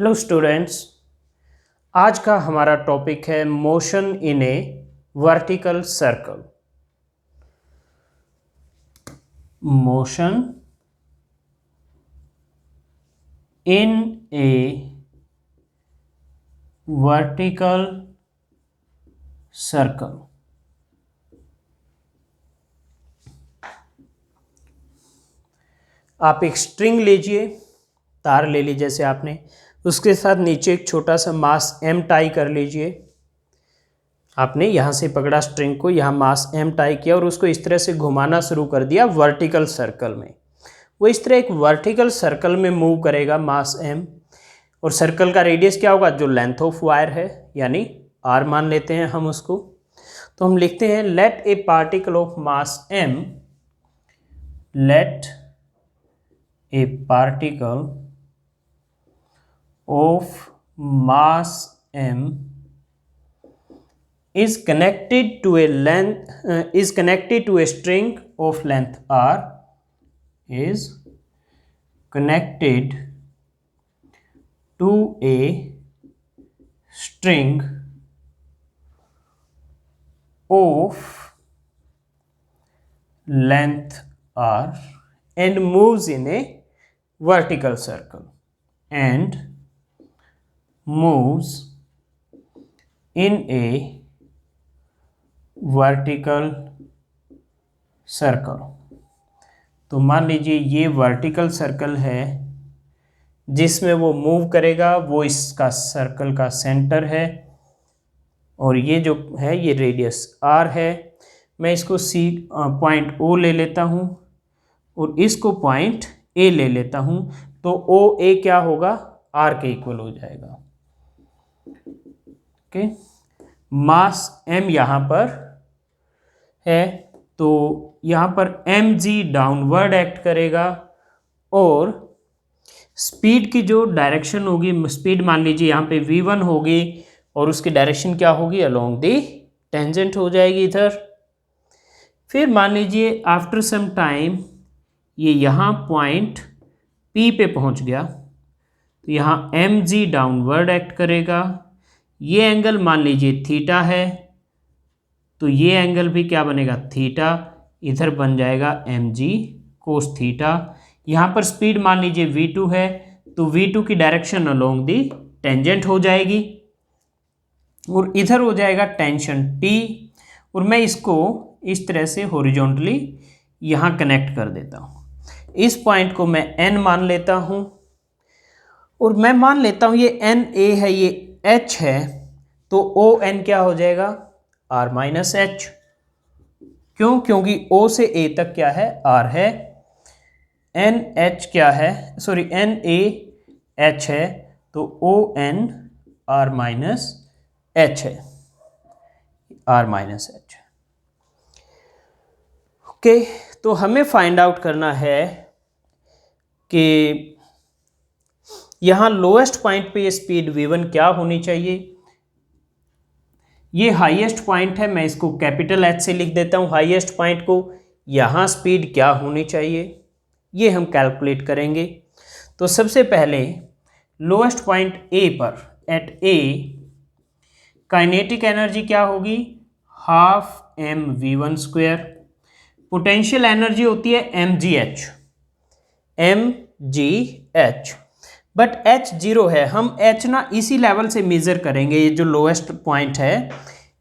Hello students, आज का हमारा टॉपिक है motion in A vertical circle. Motion in A vertical circle. आप एक स्ट्रिंग लीजिए, तार ले लीजिए जैसे आपने, उसके साथ नीचे एक छोटा सा मास m टाई कर लीजिए। आपने यहाँ से पकड़ा स्ट्रिंग को, यहाँ मास m टाई किया और उसको इस तरह से घुमाना शुरू कर दिया वर्टिकल सर्कल में। वो इस तरह एक वर्टिकल सर्कल में मूव करेगा मास m, और सर्कल का रेडियस क्या होगा, जो लेंथ ऑफ वायर है, यानी r मान लेते हैं हम उसको। तो हम लिखते हैं let a particle of mass m, let a particle of mass m is connected to a string of length r, is connected to a string of length r and moves in a vertical circle, and moves in a vertical circle। तो मान लीजिए ये vertical circle है जिसमें वो move करेगा, वो इसका सर्कल का सेंटर है, और ये जो है ये रेडियस r है। मैं इसको पॉइंट O ले लेता हूँ और इसको पॉइंट A ले लेता हूँ, तो OA क्या होगा, r के इक्वल हो जाएगा। ओके, मास m यहाँ पर है, तो यहाँ पर mg डाउनवर्ड एक्ट करेगा, और स्पीड की जो डायरेक्शन होगी, स्पीड मान लीजिए यहाँ पे v1 होगी, और उसकी डायरेक्शन क्या होगी, अलोंग दी टेंजेंट हो जाएगी इधर। फिर मान लीजिए आफ्टर सम टाइम ये यहाँ पॉइंट P पे पहुँच गया, तो यहाँ mg डाउनवर्ड एक्ट करेगा। ये एंगल मान लीजिए थीटा है, तो ये एंगल भी क्या बनेगा, थीटा, इधर बन जाएगा mg कोस थीटा। यहाँ पर स्पीड मान लीजिए v2 है, तो v2 की डायरेक्शन अलोंग दी टेंजेंट हो जाएगी, और इधर हो जाएगा टेंशन T, और मैं इसको इस तरह से हॉरिजॉन्टली यहाँ कनेक्ट कर देता हूँ। इस पॉइंट को मैं n मान लेता हूँ, और मैं मान लेता हूँ ये NA है, ये H है, तो ON क्या हो जाएगा, R माइनस H। क्यों, क्योंकि O से A तक क्या है, R है। NH क्या है, सॉरी NA H है, तो ON R माइनस H है, R माइनस H। ओके, तो हमें फाइंड आउट करना है कि यहाँ लोएस्ट पॉइंट पे ये स्पीड v1 क्या होनी चाहिए। ये हाईएस्ट पॉइंट है, मैं इसको कैपिटल H से लिख देता हूँ हाईएस्ट पॉइंट को। यहाँ स्पीड क्या होनी चाहिए ये हम कैलकुलेट करेंगे। तो सबसे पहले लोएस्ट पॉइंट A पर, एट A, काइनेटिक एनर्जी क्या होगी, half mv1 square. Potential energy होती है mgh, बट h 0 है। हम h ना इसी लेवल से मेजर करेंगे, ये जो लोएस्ट पॉइंट है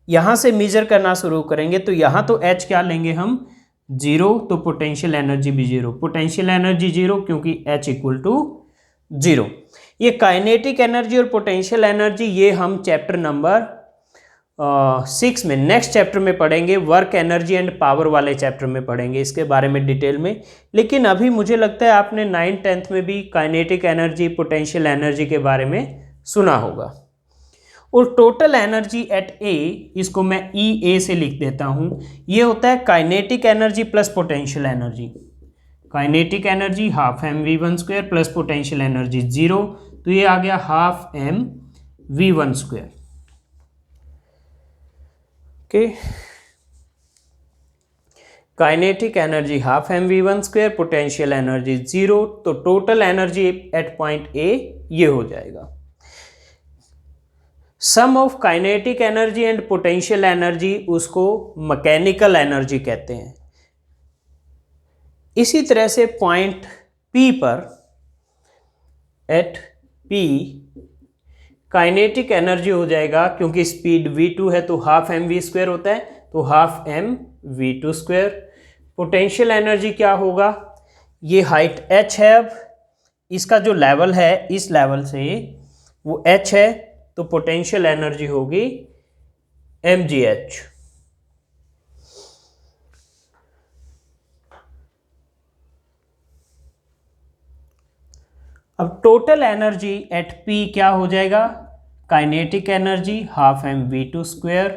यहाँ से मेजर करना शुरू करेंगे, तो यहाँ तो h क्या लेंगे हम, 0, तो पोटेंशियल एनर्जी भी 0, पोटेंशियल एनर्जी 0 क्योंकि h इक्वल टू 0। ये काइनेटिक एनर्जी और पोटेंशियल एनर्जी ये हम चैप्टर नंबर 6 में, नेक्स्ट चैप्टर में पढ़ेंगे, वर्क एनर्जी एंड पावर वाले चैप्टर में पढ़ेंगे इसके बारे में डिटेल में। लेकिन अभी मुझे लगता है आपने 9th-10th में भी काइनेटिक एनर्जी, पोटेंशियल एनर्जी के बारे में सुना होगा। और टोटल एनर्जी एट A, इसको मैं EA से लिख देता हूँ, ये होता है kinetic energy plus potential energy. Kinetic energy half mv1 square plus potential energy 0, तो ये आ गया half mv1 square. Kinetic energy half mv1 square, potential energy 0, तो total energy at point A ये हो जाएगा। Sum of kinetic energy and potential energy उसको mechanical energy कहते हैं। इसी तरह से पॉइंट P पर एट P काइनेटिक एनर्जी हो जाएगा, क्योंकि स्पीड v2 है तो हाफ mv² होता है, तो हाफ mv²। पोटेंशियल एनर्जी क्या होगा, ये हाइट h है, अब इसका जो लेवल है इस लेवल से वो h है, तो पोटेंशियल एनर्जी होगी mgh। अब टोटल एनर्जी एट P क्या हो जाएगा, kinetic energy half mv²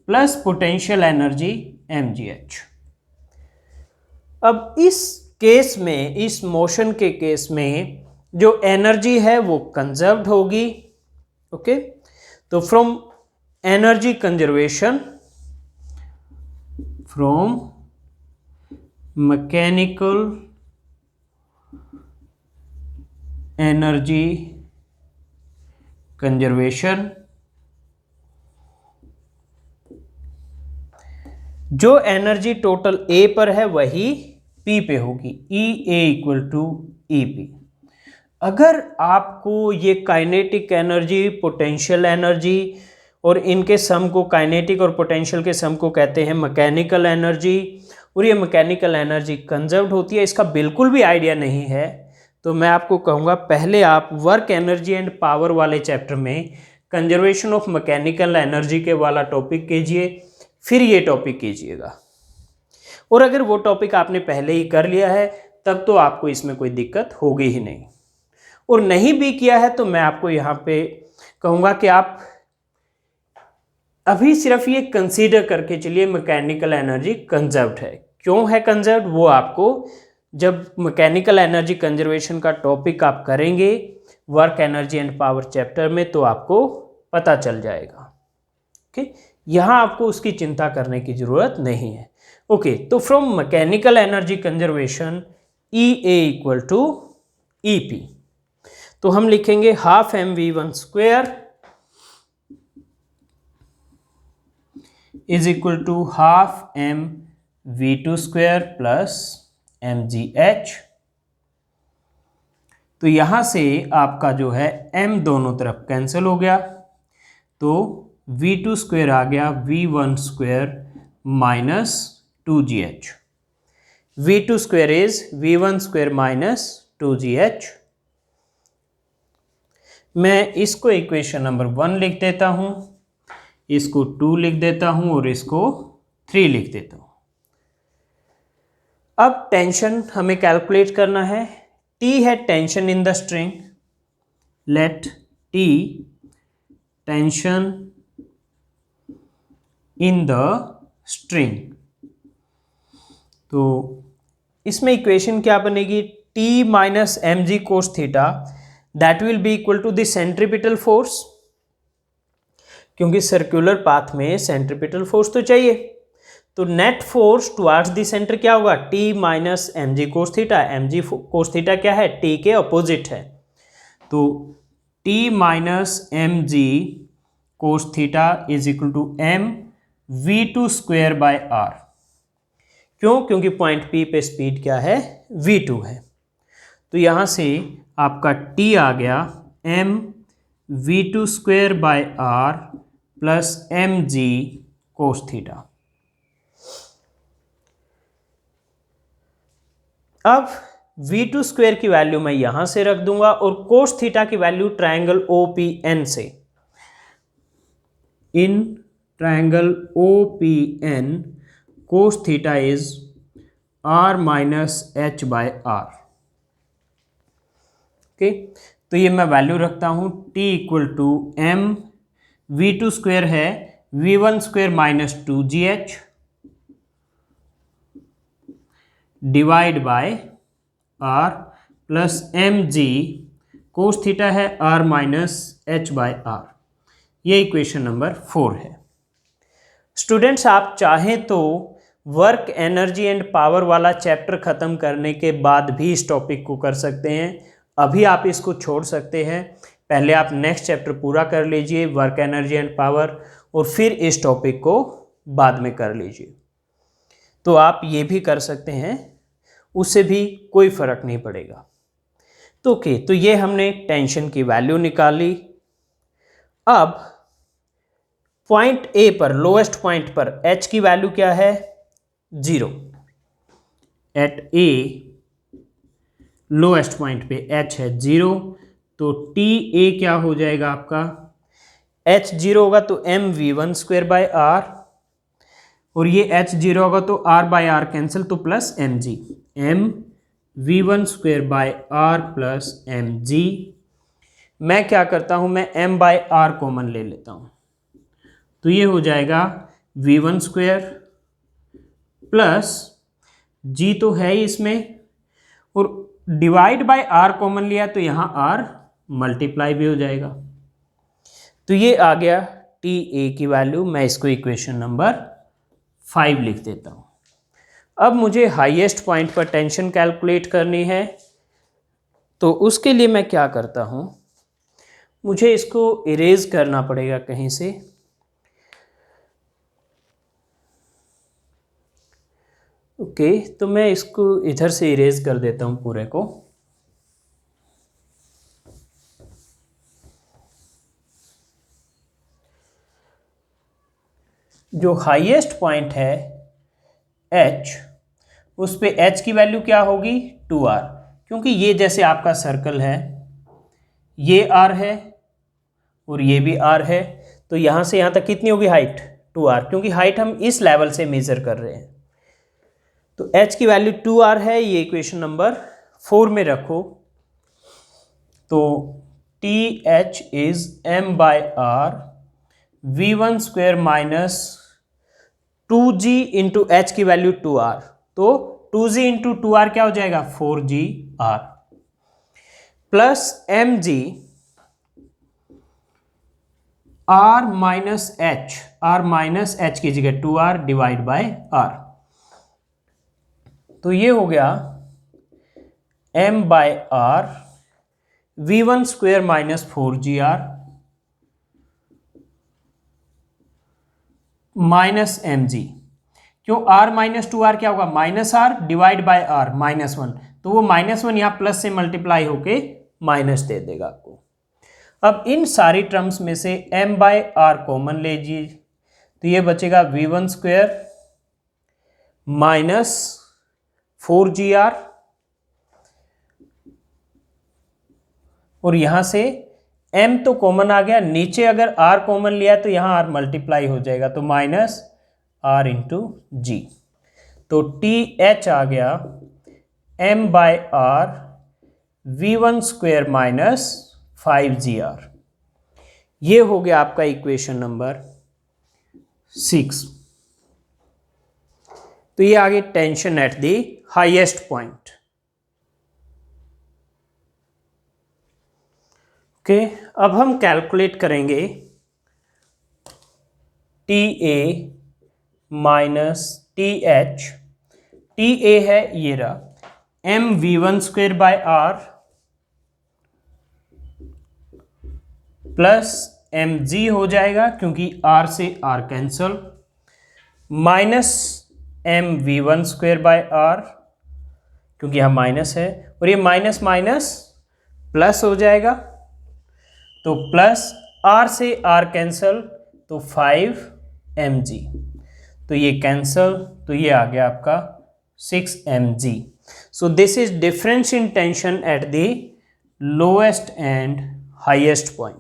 plus potential energy mgh। अब इस केस में, इस मोशन के केस में जो एनर्जी है वो कंजर्व्ड होगी। ओके, तो from energy conservation, from mechanical energy conservation, जो एनर्जी टोटल A पर है वही P पे होगी, EA = EP। अगर आपको ये काइनेटिक एनर्जी, पोटेंशियल एनर्जी और इनके सम को, काइनेटिक और पोटेंशियल के सम को कहते हैं मैकेनिकल एनर्जी, और ये मैकेनिकल एनर्जी कंजर्व्ड होती है, इसका बिल्कुल भी आइडिया नहीं है, तो मैं आपको कहूँगा पहले आप वर्क एनर्जी एंड पावर वाले चैप्टर में कंजर्वेशन ऑफ मैकेनिकल एनर्जी के वाला टॉपिक कीजिए, फिर ये टॉपिक कीजिएगा। और अगर वो टॉपिक आपने पहले ही कर लिया है तब तो आपको इसमें कोई दिक्कत होगी ही नहीं, और नहीं भी किया है तो मैं आपको यहाँ पे कहूँगा कि आप अभी सिर्फ ये कंसीडर करके चलिए मैकेनिकल एनर्जी कंजर्व्ड है। क्यों है कंजर्व्ड, वो आपको जब मैकेनिकल एनर्जी कंजर्वेशन का टॉपिक आप करेंगे work energy and power chapter में तो आपको पता चल जाएगा। ओके, यहाँ आपको उसकी चिंता करने की ज़रूरत नहीं है। ओके, तो from mechanical energy conservation EA = EP, तो हम लिखेंगे half mv² is equal to half mv² plus mgh। तो यहां से आपका जो है m दोनों तरफ कैंसिल हो गया, तो v2² आ गया v1² minus 2gh। v2² is v1² minus 2gh। मैं इसको इक्वेशन नंबर 1 लिख देता हूं, इसको 2 लिख देता हूं और इसको 3 लिख देता हूं। अब टेंशन हमें कैलकुलेट करना है। T है tension in the string, let T tension in the string. तो इसमें इक्वेशन क्या बनेगी, T minus mg cos theta that will be equal to the centripetal force, क्योंकि सर्कुलर पाथ में सेंट्रीपिटल फोर्स तो चाहिए। तो net force towards the centre क्या होगा, T minus mg cos theta. mg cos theta क्या है, T के अपोजिट है, तो T minus mg cos theta is equal to m v2² by r। क्यों, क्योंकि पॉइंट P पे स्पीड क्या है, v2 है। तो यहाँ से आपका T आ गया m v2² by r plus mg cos theta. अब v2² की वैल्यू मैं यहां से रख दूंगा और cos थीटा की वैल्यू ट्रायंगल OPN से, इन triangle OPN cos theta is r minus h by r। Okay, तो ये मैं वैल्यू रखता हूं, T equal to m v2² है v1² minus 2gh divide by r plus mg cos theta है r minus h by r। ये equation number 4 है। Students, आप चाहें तो वर्क एनर्जी एंड पावर वाला चैप्टर ख़त्म करने के बाद भी इस टॉपिक को कर सकते हैं, अभी आप इसको छोड़ सकते हैं। पहले आप नेक्स्ट चैप्टर पूरा कर लीजिए, वर्क एनर्जी एंड पावर, और फिर इस टॉपिक को बाद में कर लीजिए। तो आप ये भी कर सकते हैं, उससे भी कोई फर्क नहीं पड़ेगा। तो ओके, तो ये हमने टेंशन की वैल्यू निकाली। अब पॉइंट ए पर, लोएस्ट पॉइंट पर एच की वैल्यू क्या है? 0। एट ए लोएस्ट पॉइंट पे एच है 0, तो टी ए क्या हो जाएगा आपका? एच 0 होगा तो M V one square by R, और ये एच 0 होगा तो आर बाय आर कैंसिल, तो plus M G, M V one square by R plus M G. मैं क्या करता हूं, मैं m बाय आर कॉमन ले लेता हूं, तो ये हो जाएगा वी वन स्क्वायर प्लस जी तो है ही इसमें, और डिवाइड बाय आर कॉमन लिया तो यहां आर मल्टीप्लाई भी हो जाएगा। तो ये आ गया टी ए की वैल्यू। मैं इसको इक्वेशन नंबर 5 लिख देता हूं। अब मुझे हाईएस्ट पॉइंट पर टेंशन कैलकुलेट करनी है, तो उसके लिए मैं क्या करता हूं, मुझे इसको इरेज करना पड़ेगा कहीं से। ओके, तो मैं इसको इधर से इरेज कर देता हूं पूरे को। जो हाईएस्ट पॉइंट है H, उस पे H की वैल्यू क्या होगी? 2r, क्योंकि ये जैसे आपका सर्कल है, ये r है और ये भी r है, तो यहां से यहां तक कितनी होगी हाइट? 2r, क्योंकि हाइट हम इस लेवल से मेजर कर रहे हैं। तो H की वैल्यू 2r है, ये इक्वेशन नंबर 4 में रखो। तो T H is m by R V one square minus 2g into H की वैल्यू 2r, तो 2g इंटू 2r क्या हो जाएगा? 4gr plus mg r minus H की जगह 2r डिवाइड बाय r, तो ये हो गया m by R V one square minus 4gr minus M G. क्यों? r माइनस 2r क्या होगा? Minus R divide by R minus 1, तो वो माइनस 1 यहां प्लस से मल्टीप्लाई होके माइनस दे देगा आपको। अब इन सारी टर्म्स में से m बाय आर कॉमन लीजिए, तो ये बचेगा we one square minus 4gr, और यहां से m तो कॉमन आ गया, नीचे अगर r कॉमन लिया तो यहां r मल्टीप्लाई हो जाएगा, तो माइनस r इंटू जी। तो टी एच आ गया m by R V one square minus 5gr। ये हो गया आपका इक्वेशन नंबर 6। तो ये आ गई tension at the highest point. Okay, अब हम कैलकुलेट करेंगे T A minus T H. T A है ये रहा M V one square by R plus M G हो जाएगा, क्योंकि आर से R cancel, minus M V one square by R, क्योंकि यहां माइनस है, और ये माइनस माइनस प्लस हो जाएगा, तो प्लस आर से आर कैंसल, तो 5mg, तो ये कैंसल, तो ये आ गया आपका 6mg। So this is difference in tension at the lowest and highest point.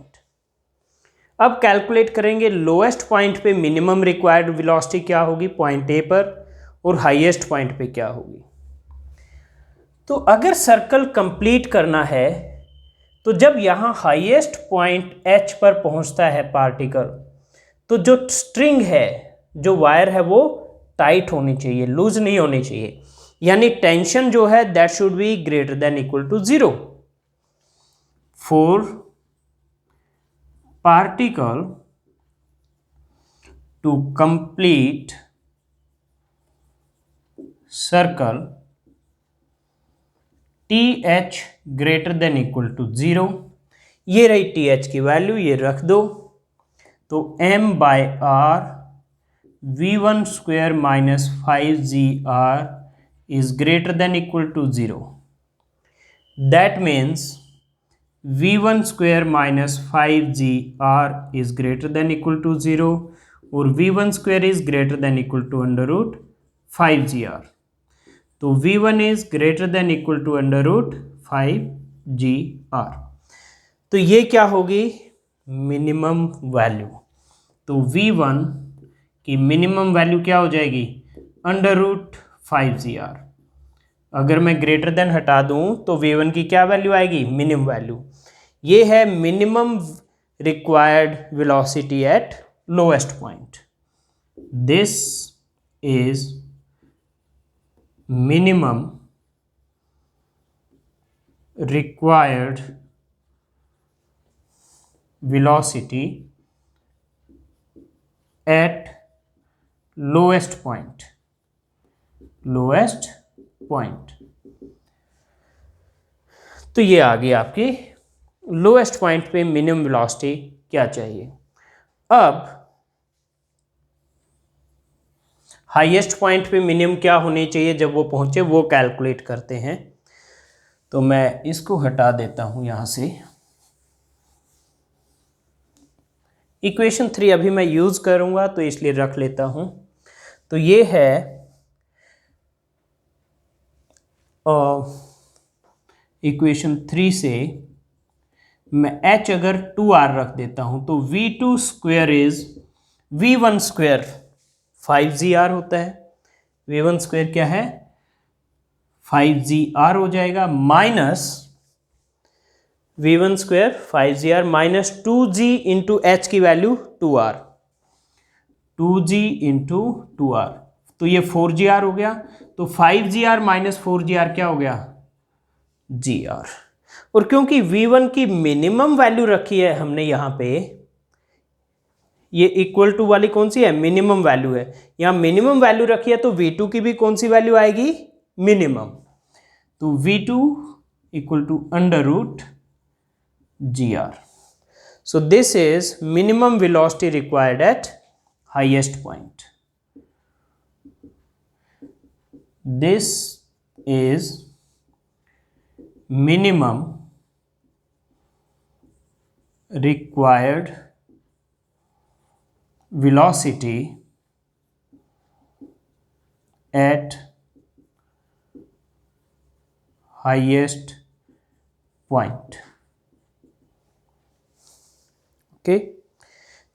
अब कैलकुलेट करेंगे लोएस्ट पॉइंट पे मिनिमम रिक्वायर्ड वेलोसिटी क्या होगी पॉइंट ए पर, और हाईएस्ट पॉइंट पे क्या होगी। तो अगर सर्कल कंप्लीट करना है, तो जब यहां हाईएस्ट पॉइंट एच पर पहुंचता है पार्टिकल, तो जो स्ट्रिंग है, जो वायर है, वो टाइट होनी चाहिए, लूज नहीं होनी चाहिए, यानी टेंशन जो है that should be greater than equal to 0 for particle to complete circle T H greater than equal to 0, ये रही टी एच की वैल्यू, ये रख दो। तो m by R v1 square minus 5gr is greater than equal to 0। That means v1 square minus 5gr is greater than equal to 0 और v1 square is greater than equal to under root 5gr। तो v1 is greater than equal to under root 5gr। तो ये क्या होगी? Minimum value. तो v1 की minimum value क्या हो जाएगी? Under root 5gr। अगर मैं ग्रेटर देन हटा दूं तो v1 की क्या वैल्यू आएगी? Minimum value. ये है minimum required velocity at lowest point. This is minimum required velocity at lowest point। तो ये आ गई आपकी लोएस्ट पॉइंट पे मिनिमम वेलोसिटी क्या चाहिए। अब हाईएस्ट पॉइंट पे मिनिमम क्या होनी चाहिए जब वो पहुंचे, वो कैलकुलेट करते हैं। तो मैं इसको हटा देता हूं यहां से। इक्वेशन 3 अभी मैं यूज करूंगा तो इसलिए रख लेता हूं। तो ये है इक्वेशन 3 से मैं h अगर 2r रख देता हूं तो v2 square is v1 square 5gr होता है। v1 स्क्वायर क्या है? 5gr हो जाएगा minus v1 square 5gr minus 2g into H की value 2r, 2g into 2r। तो ये 4gr हो गया। तो 5gr माइनस 4gr क्या हो गया? gr। और क्योंकि v1 की मिनिमम वैल्यू रखी है हमने यहां पे, ये इक्वल टू वाली कौन सी है? मिनिमम वैल्यू है। यहां मिनिमम वैल्यू रखी है तो v2 की भी कौन सी वैल्यू आएगी? मिनिमम। तो v2 equal to under root gr। So this is minimum velocity required at highest point. This is minimum required velocity at highest point। Okay,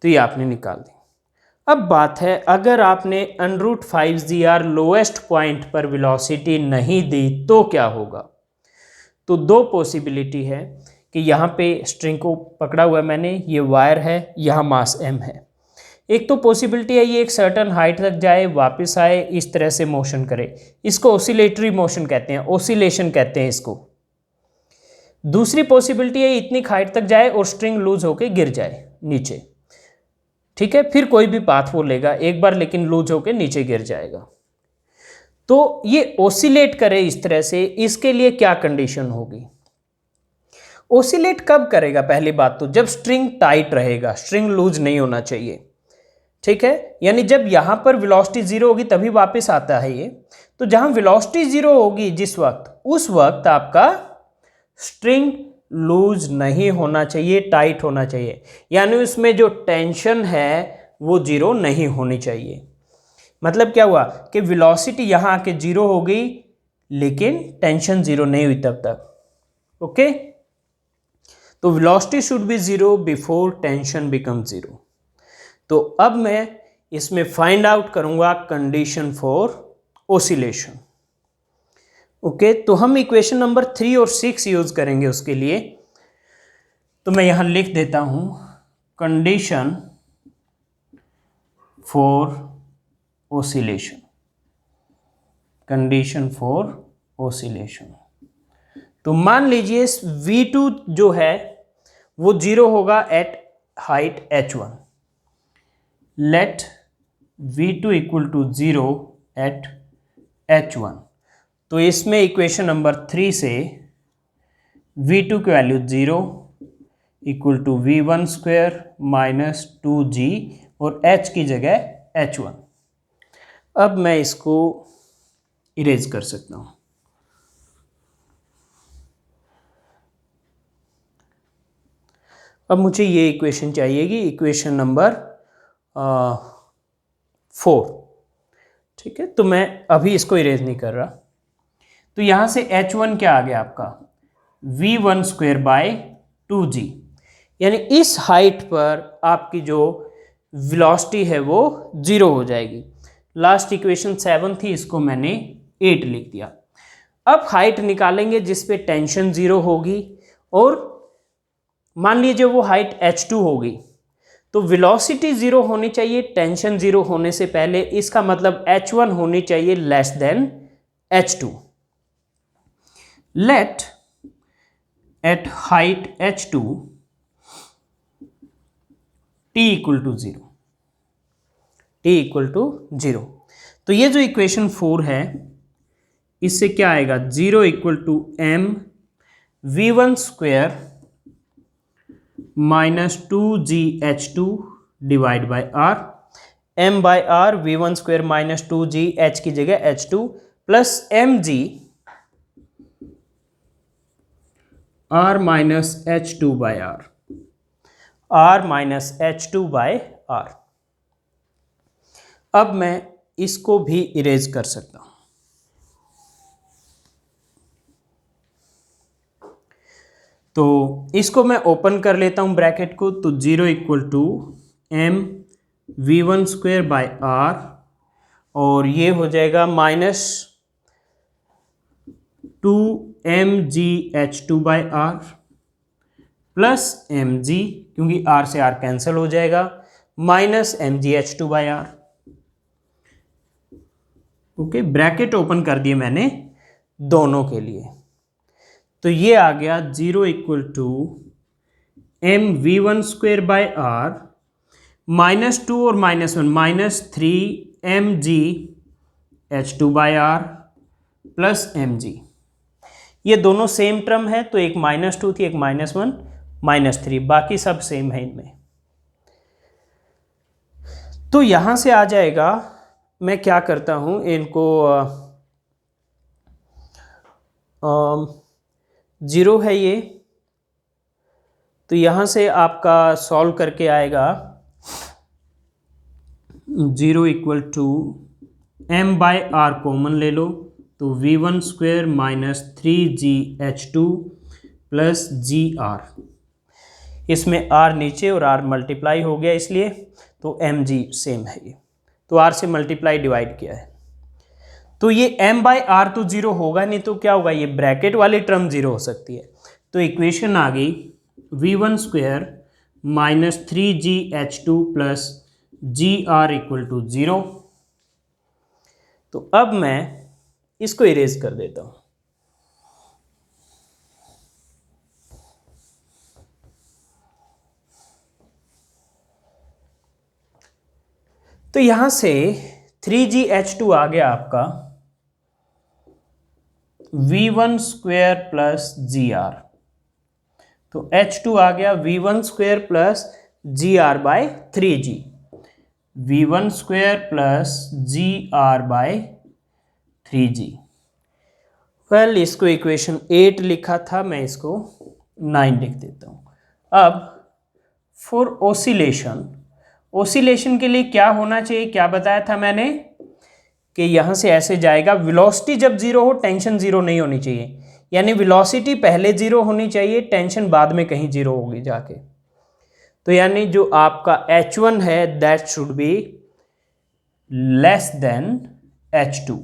तो ये आपने निकाल दी। अब बात है, अगर आपने अंडर 5gr लोएस्ट पॉइंट पर वेलोसिटी नहीं दी तो क्या होगा? तो दो पॉसिबिलिटी है कि यहाँ पे स्ट्रिंग को पकड़ा हुआ है मैंने, ये वायर है, यहाँ मास m है। एक तो पॉसिबिलिटी है ये एक सर्टन हाइट तक जाए, वापस आए, इस तरह से मोशन करे, इसको ऑसिलेटरी मोशन कहते हैं, ऑसिलेशन कहते हैं इसको। दूसरी पॉसिबिलिटी है इतनी हाइट तक जाए और स्ट्रिंग लूज होके गिर जाए नीचे। ठीक है, फिर कोई भी पाथ वो लेगा एक बार, लेकिन लूज होके नीचे गिर जाएगा। तो ये ऑसिलेट करे इस तरह से, इसके लिए क्या कंडीशन होगी? ऑसिलेट कब करेगा? पहली बात तो जब स्ट्रिंग टाइट रहेगा, स्ट्रिंग लूज नहीं होना चाहिए। ठीक है, यानी जब यहां पर वेलोसिटी 0 होगी तभी वापस आता है ये। तो जहां वेलोसिटी 0 होगी जिस वक्त, उस वक्त आपका स्ट्रिंग लूज नहीं होना चाहिए, टाइट होना चाहिए। यानी उसमें जो टेंशन है वो 0 नहीं होनी चाहिए। मतलब क्या हुआ कि वेलोसिटी यहां आके 0 हो गई लेकिन टेंशन 0 नहीं हुई तब तक। ओके, तो velocity should be 0 before tension become 0। तो अब मैं इसमें फाइंड आउट करूंगा कंडीशन फॉर ऑसिलेशन। ओके, तो हम इक्वेशन नंबर 3 और 6 यूज करेंगे उसके लिए। तो मैं यहां लिख देता हूं condition for oscillation, condition for oscillation. तो मान लीजिए v2 जो है वो 0 होगा at height h1। Let v2 equal to 0 at h1। तो इसमें इक्वेशन नंबर 3 से v2 की value 0, equal to V1 square minus 2G और H की जगह H1। अब मैं इसको इरेज कर सकता हूँ। अब मुझे ये इक्वेशन चाहिएगी, इक्वेशन नंबर 4। ठीक है, तो मैं अभी इसको इरेज नहीं कर रहा। तो यहाँ से H1 क्या आ गया आपका V1 स्क्वायर बाय 2G, यानी इस हाइट पर आपकी जो वेलोसिटी है वो 0 हो जाएगी। लास्ट इक्वेशन 7 थी, इसको मैंने 8 लिख दिया। अब हाइट निकालेंगे जिस पे टेंशन 0 होगी, और मान लीजिए वो हाइट H2 होगी, तो वेलोसिटी 0 होनी चाहिए टेंशन 0 होने से पहले। इसका मतलब H1 होनी चाहिए less than H2। Let at height H2 T equal to 0, T equal to 0। तो ये जो इक्वेशन 4 है, इससे क्या आएगा, 0 equal to m V1 square minus 2GH2 divide by R, m by R V1 square minus 2G, H की जगह H2 plus mg R minus H2 by R, R minus H2 by R। अब मैं इसको भी erase कर सकता हूं। तो इसको मैं ओपन कर लेता हूं ब्रैकेट को, तो 0 equal to m V1 square by R, और ये हो जाएगा minus 2mgH2 by R plus mg, क्योंकि R से R कैंसिल हो जाएगा, minus mgH2 by R। Okay, bracket open कर दिए मैंने दोनों के लिए। तो ये आ गया 0 equal to m V1 square by R minus 2 और minus 1 minus 3mgH2 by R plus mg। ये दोनों सेम टर्म है, तो एक माइनस 2 थी, एक माइनस 1 माइनस 3, बाकी सब सेम है इनमें। तो यहां से आ जाएगा, मैं क्या करता हूं इनको 0 है ये, तो यहां से आपका सॉल्व करके आएगा 0 equal to m by R common ले लो, तो V1 square minus 3GH2 plus GR, इसमें R नीचे और R मल्टीप्लाई हो गया इसलिए, तो mg सेम है ये, तो R से मल्टीप्लाई डिवाइड किया है। तो ये m बाई R तो 0 होगा नहीं, तो क्या होगा, ये ब्रैकेट वाली टर्म 0 हो सकती है। तो इक्वेशन आ गई V1 square minus 3GH2 plus GR equal to 0। तो अब मैं इसको इरेज कर देता हूं। तो यहां से 3GH2 आ गया आपका V1 स्क्वायर प्लस GR, तो H2 आ गया V1 square plus GR by 3G, V1 square plus GR by 3G। Well, इसको इक्वेशन 8 लिखा था, मैं इसको 9 लिख देता हूं। अब फॉर ओसिलेशन, ओसिलेशन के लिए क्या होना चाहिए, क्या बताया था मैंने कि यहां से ऐसे जाएगा, वेलोसिटी जब 0 हो टेंशन 0 नहीं होनी चाहिए, यानी वेलोसिटी पहले 0 होनी चाहिए, टेंशन बाद में कहीं 0 होगी जाके। तो यानी जो आपका H1 है that should be less than H2,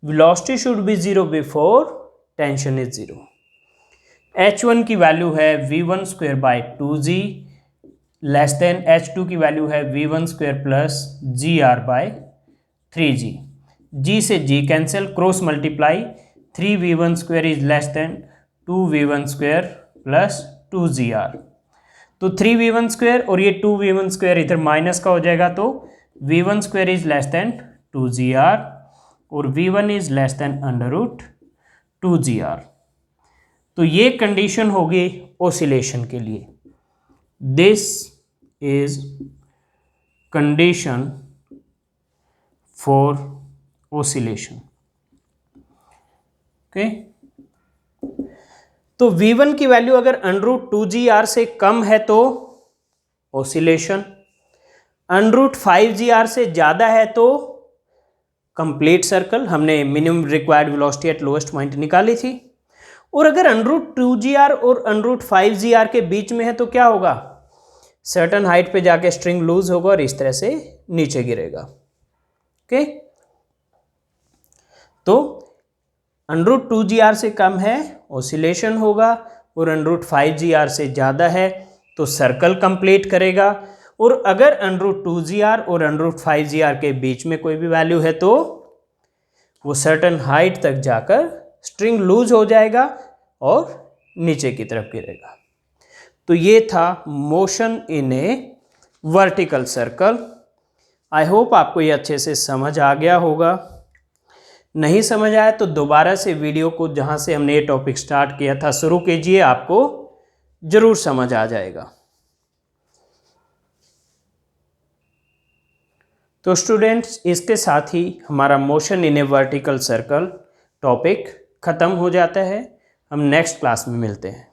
velocity should be 0 before tension is 0। H1 की वैल्यू है V1 square by 2G less than H2 की वैल्यू है V1 square plus GR by 3G। G से G cancel, cross multiply, 3V1 square is less then 2V1 square plus 2GR। तो 3V1 square और ये 2V1 square इधर minus का हो जाएगा, तो V1 square is less then 2GR और V1 is less than under root 2GR। तो ये कंडीशन होगी ओसिलेशन के लिए। This is condition for oscillation. Okay, तो V1 की वैल्यू अगर √2GR से कम है तो ओसिलेशन, √5GR से ज़्यादा है तो कंप्लीट सर्कल, हमने minimum required velocity at lowest point निकाली थी। और अगर √2GR और √5GR के बीच में है तो क्या होगा, सर्टन हाइट पे जाके स्ट्रिंग लूज होगा और इस तरह से नीचे गिरेगा। ओके, तो √2GR से कम है ओसिलेशन होगा, और √5GR से ज़्यादा है तो सर्कल कंप्लीट करेगा। और अगर √2GR और √5GR के बीच में कोई भी वैल्यू है तो वो सर्टन हाइट तक जाकर स्ट्रिंग लूज हो जाएगा और नीचे की तरफ गिरेगा। तो ये था motion in A vertical circle. I hope आपको ये अच्छे से समझ आ गया होगा। नहीं समझ आया तो दोबारा से वीडियो को जहाँ से हमने ये टॉपिक स्टार्ट किया था शुरू कीजिए, आपको ज़रूर समझ आ जाएगा। तो स्टूडेंट्स, इसके साथ ही हमारा motion in A vertical circle topic ख़त्म हो जाता है। हम नेक्स्ट क्लास में मिलते हैं।